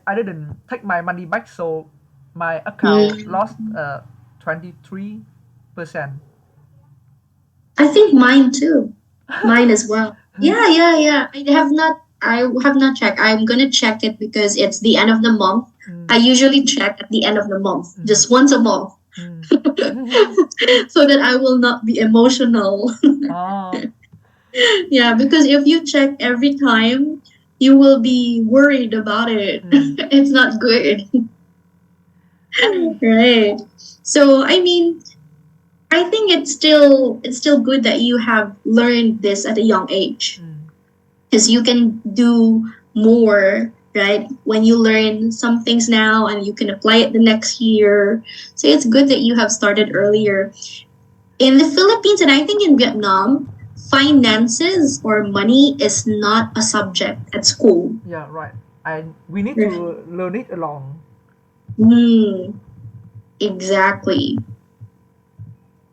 I didn't take my money back. So my account Mm. lost 23%. I think mine too. Mine as well. Yeah, yeah, yeah. I have not checked. I'm gonna check it because it's the end of the month. I Mm, usually check at the end of the month, mm, just once a month, mm. so that I will not be emotional. Ah, Yeah, because if you check every time, you will be worried about it. mm. It's not good. I Right. So I mean, I think it's still good that you have learned this at a young age, mm, because you can do more, right, when you learn some things now and you can apply it the next year. So it's good that you have started earlier. In the Philippines and I think in Vietnam, finances or money is not a subject at school. yeah, right. We need Right. to learn it along. Mm, exactly.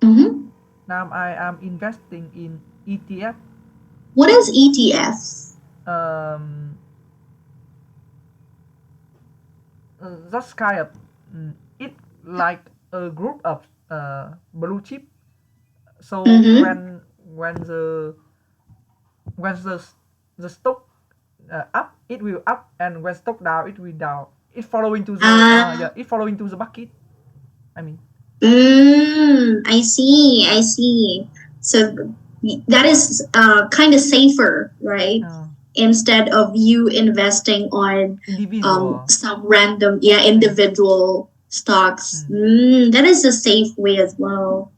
Hmm. Now I am investing in ETF. What is ETF? Um, that's kind of it like a group of blue chip. So Mm-hmm. when when the stock up, it will up, and when stock down, it will down. It following to the Ah, it following to the bucket. I mean, I see. I see. So that is kind of safer, right? uh, Instead of you investing on individual. some random, yeah, Mm, individual stocks. mm, That is a safe way as well.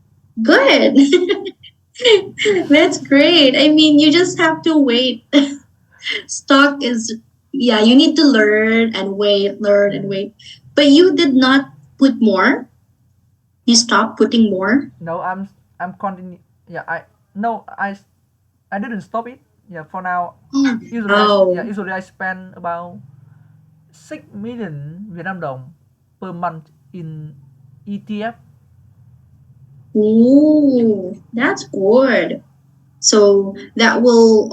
Good. That's great. I mean, you just have to wait. Stock is, yeah, you need to learn and mm. wait. But you did not put more. You stopped putting more. No, I'm continue. Yeah, I no I didn't stop it. Yeah, for now, Oh, yeah, wow. usually I spend about 6 million Vietnam dong per month in ETF. Ooh, that's good. So that will,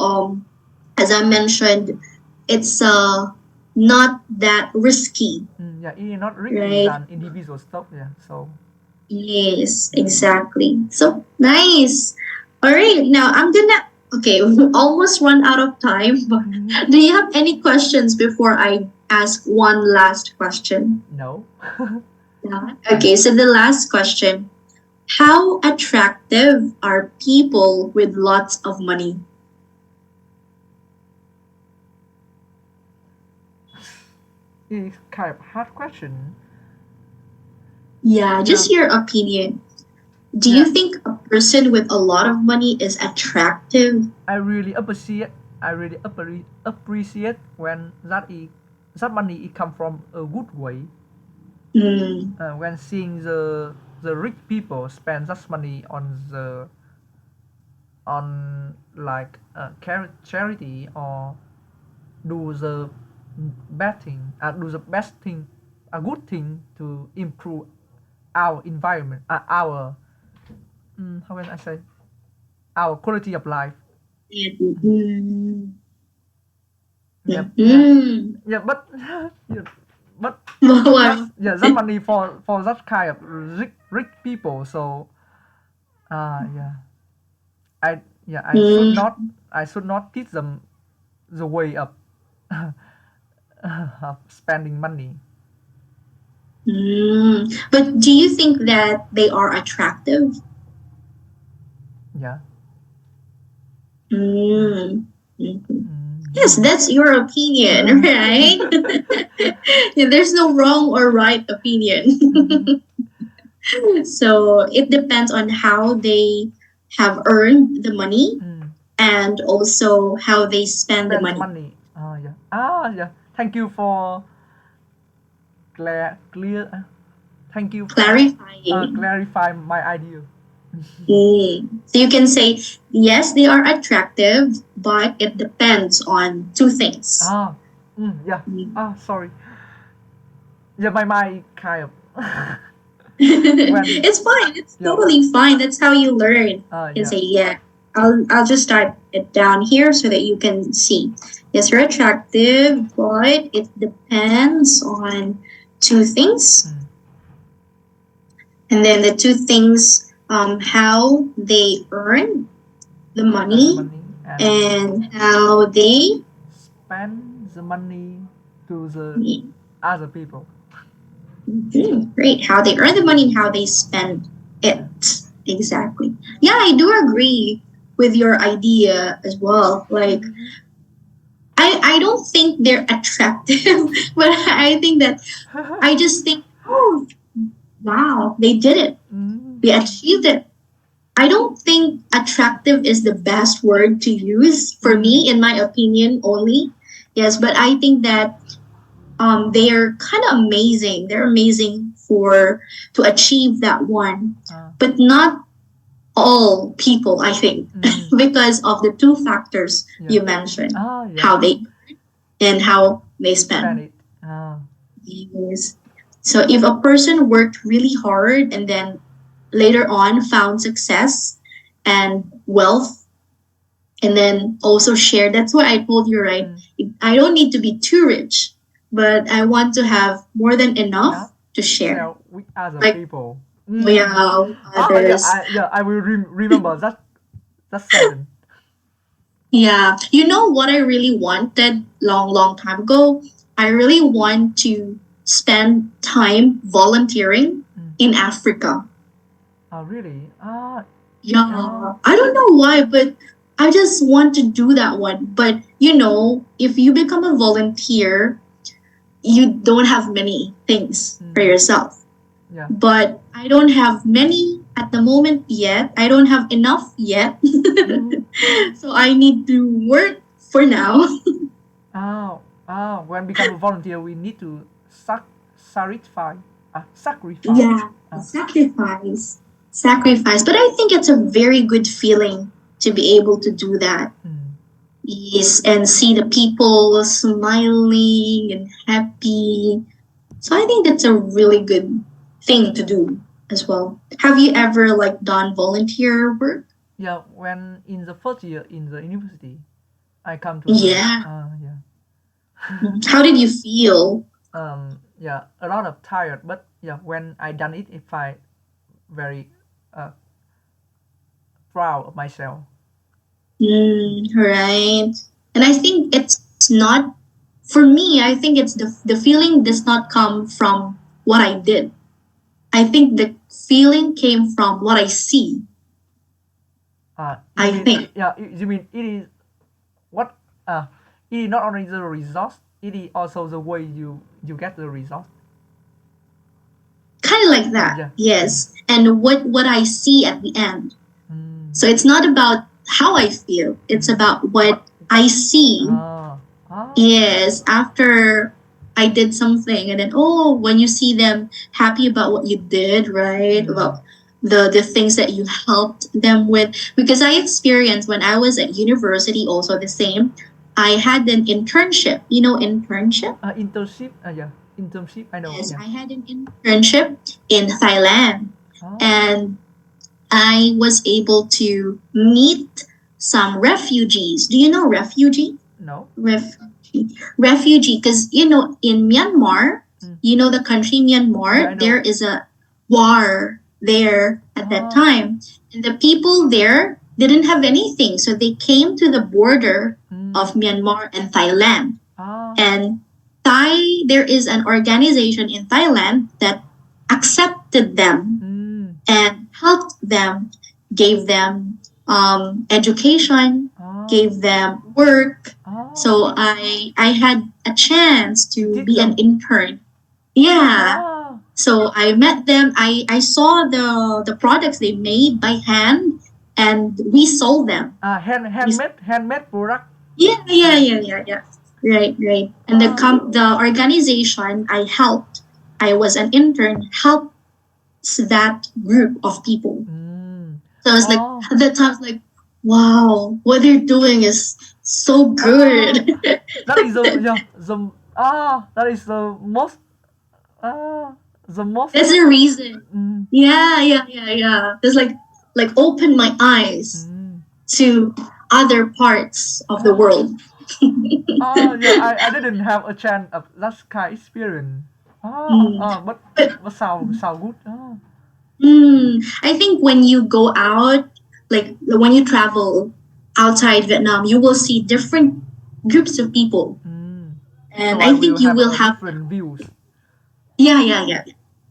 as I mentioned, it's not that risky, Yeah, it is not risky right? than individual stock. Yeah, so Yes, exactly. So nice. All right, now I'm gonna. Okay, we almost run out of time. But do you have any questions before I ask one last question? no. Yeah. Okay, so the last question: how attractive are people with lots of money? It's kind of hard question. Yeah, Yeah, just your opinion. Do you yeah. think a person with a lot of money is attractive? I really appreciate. I really appreciate when that money it come from a good way. Hmm. When seeing the rich people spend that money on like charity, or do the do the best thing, a good thing to improve our environment, our how can I say, our quality of life. Mm-hmm. Yeah, yeah, Mm-hmm. yeah, but yeah, but that's, Wow. yeah, that money for that kind of rich people. So yeah, I yeah, Mm, I should not teach them the way of of spending money. But do you think that they are attractive? Yeah. Mm, Mm. Mhm. Yes, mm. that's your opinion, right? Yeah, there's no wrong or right opinion. So it depends on how they have earned the money Mm. and also how they spend the Spend the money. money. Yeah. Yeah. Thank you for clear. Thank you for Clarifying. clarify my idea. So you can say, yes, they are attractive, but it depends on two things. Ah. Yeah. Mm. Sorry. Yeah, my mind kind of when It's fine. It's yeah. totally fine. That's how you learn. You can Yeah. say, yeah. I'll just type it down here so that you can see. Yes, you're attractive, but it depends on two things. Mm. And then the two things, how they earn. the the money money and and how they. spend the money to the other people. Great. How they earn the money and how they spend it. Yeah. Exactly. Yeah, I do agree with your idea as well. Like, Mm-hmm. I don't think they're attractive, but I think that I just think, oh, wow, they did it. Mm-hmm. They achieved it. I don't think attractive is the best word to use for Mm-hmm. me, in my opinion only. Yes, but I think that they're kind of amazing. They're amazing for to achieve that one, Uh, but not all people. I think mm, because of the two factors yeah. you mentioned, Yeah. how they and how they Spend spend. it. Uh, Yes. So if a person worked really hard and then later on found success and wealth and then also share, that's why I told you, right? mm, I don't need to be too rich, but I want to have more than enough enough to to share. share with other Like, people. yeah, Yeah, others. I will remember that sentence. Yeah. You know what I really wanted long time ago? I really want to spend time volunteering Mm. in Africa. Oh, really? Yeah, I don't know why, but I just want to do that one. But if you become a volunteer, you don't have many things for mm, yourself. yeah. But I don't have many at the moment yet. I don't have enough yet. Mm-hmm. So I need to work for now. When become a volunteer, we need to sacrifice, sacrifice. Yeah, Uh, sacrifice. Sacrifice. But I think it's a very good feeling to be able to do that. mm. Yes, and see the people smiling and happy. So I think that's a really good thing to do as well. Have you ever like done volunteer work? Yeah, when in the first year in the university, I come to the Yeah. yeah. How did you feel? Yeah, a lot of tired, but yeah, when I done it, I felt very uh, proud of myself. Right. And I think it's not for me. I think it's the feeling does not come from what I did. I think the feeling came from what I see. You I mean think. yeah? You mean it is what? Uh, it is not only the result; it is also the way you get the result. Kind of like that, Yeah. yes. And what I see at the end. Mm, So it's not about how I feel, it's mm. about What? what I see. Ah. Ah. Yes, after I did something, and then when you see them happy about what you did, right? Mm. About the things that you helped them with. Because I experienced when I was at university also the same. I had an internship. You know internship? Internship. Yeah. Internship. I know. Yes, Yeah. I had an internship in Thailand. Ah. And I was able to meet some refugees. Do you know refugee? No. Refugee, because in Myanmar, Mm. the country Yeah, I Myanmar, there know. is a war there at that Ah. time, and the people there didn't have anything, so they came to the border Mm. of Myanmar and Thailand, Ah. and there is an organization in Thailand that accepted them Mm. and helped them, gave them education, Ah. gave them work. Ah. So I had a chance to Did be an them. intern. Yeah. Ah. So I met them. I saw the products they made by hand, and we sold them. We Handmade product. yeah. Right. And Ah. the organization I helped, I was an intern, helped that group of people. Mm. So I was like, Oh. at that time, I was like, wow, what they're doing is so Ah. good. That is the yeah that is ah the most That's the reason. mm, Yeah. It's like open my eyes mm. to other parts of the Ah. world. Yeah, I didn't have a chance of that kind experience. Mm. But But sound good. I think when you go out, like when you travel outside Vietnam, you will see different groups of people. So And I I will think you have will a have, different views. yeah.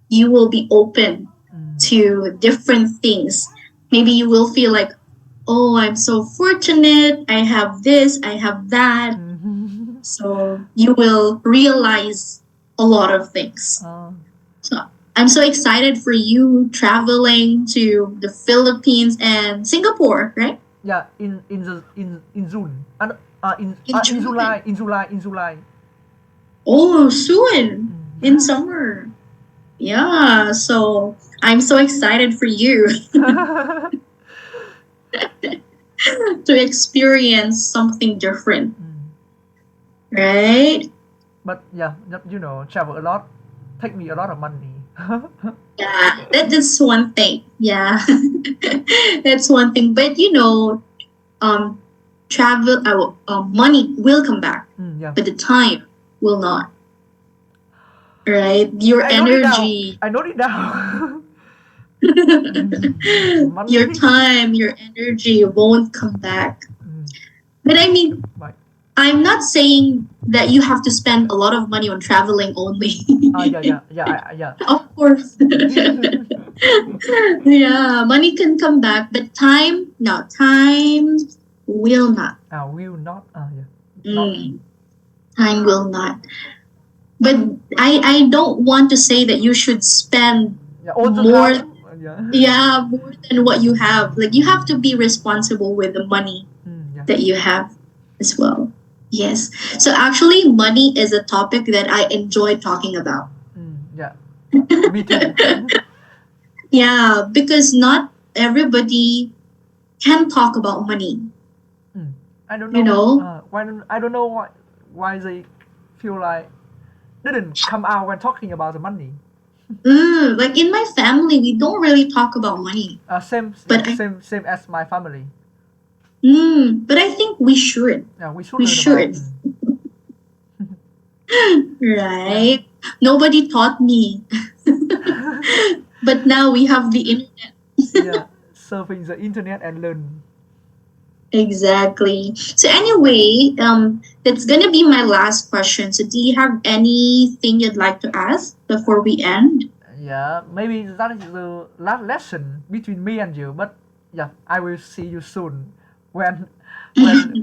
You will be open to different things. Maybe you will feel like, oh, I'm so fortunate. I have this, I have that. So you will realize a lot of things. So I'm so excited for you traveling to the Philippines and Singapore, right? Yeah, in June. In In June. July. Oh, soon in summer. Yeah, so I'm so excited for you to experience something different, right? But yeah, you know, travel a lot, take me a lot of money. Yeah, that's one thing. Yeah, that's one thing. But um, travel, money will come back, Yeah. but the time will not. Right? Your I note it down. energy, I note it down. your Money. time, your energy won't come back. But I mean, Right. I'm not saying that you have to spend a lot of money on traveling only. Yeah. Of course. Yeah, money can come back, but time, no, time will not. Will not. Yeah. Not. Mm, time will not. But I don't want to say that you should spend Yeah, all the more, time. Yeah. yeah, more than what you have. Like you have to be responsible with the money Yeah. that you have as well. Yes. So actually, money is a topic that I enjoy talking about. Yeah. Me too. Yeah, because not everybody can talk about money. I don't You know. know, I don't know why they feel like didn't come out when talking about the money. like in my family, we don't really talk about money. Same, yeah, But I, same as my family. but I think we should. Yeah, we should We learn about. should, right? Nobody taught me, but now we have the internet. Yeah, surfing the internet and learn. Exactly. So anyway, that's gonna be my last question. So do you have anything you'd like to ask before we end? Yeah, maybe that is the last lesson between me and you. But yeah, I will see you soon when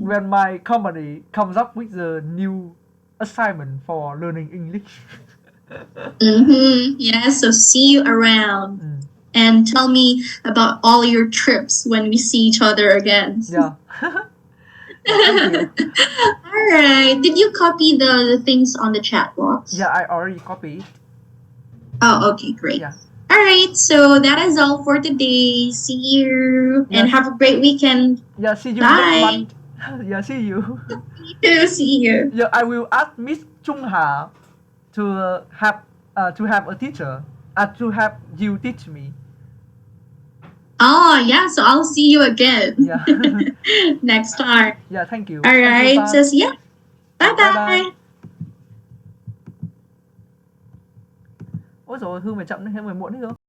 when my company comes up with the new assignment for learning English. Yeah, so see you around and tell me about all your trips when we see each other again. Yeah. Yeah, thank you. All right. Did you copy the things on the chat box? Yeah, I already copied. Oh, okay, great. Yeah. All right, so that is all for today. See you and Yes. have a great weekend. Yeah, see you next Bye. month. Yeah, see you. See you. Yeah, I will ask Miss Chung Ha to have a teacher. To have you teach me. Oh, yeah, so I'll see you again Yeah. next time. Yeah, thank you. All Thank you, right, Pat. so yeah. Yeah, Bye bye bye. bye. Ôi rồi Hương mày chậm thế, mày muộn thế cơ.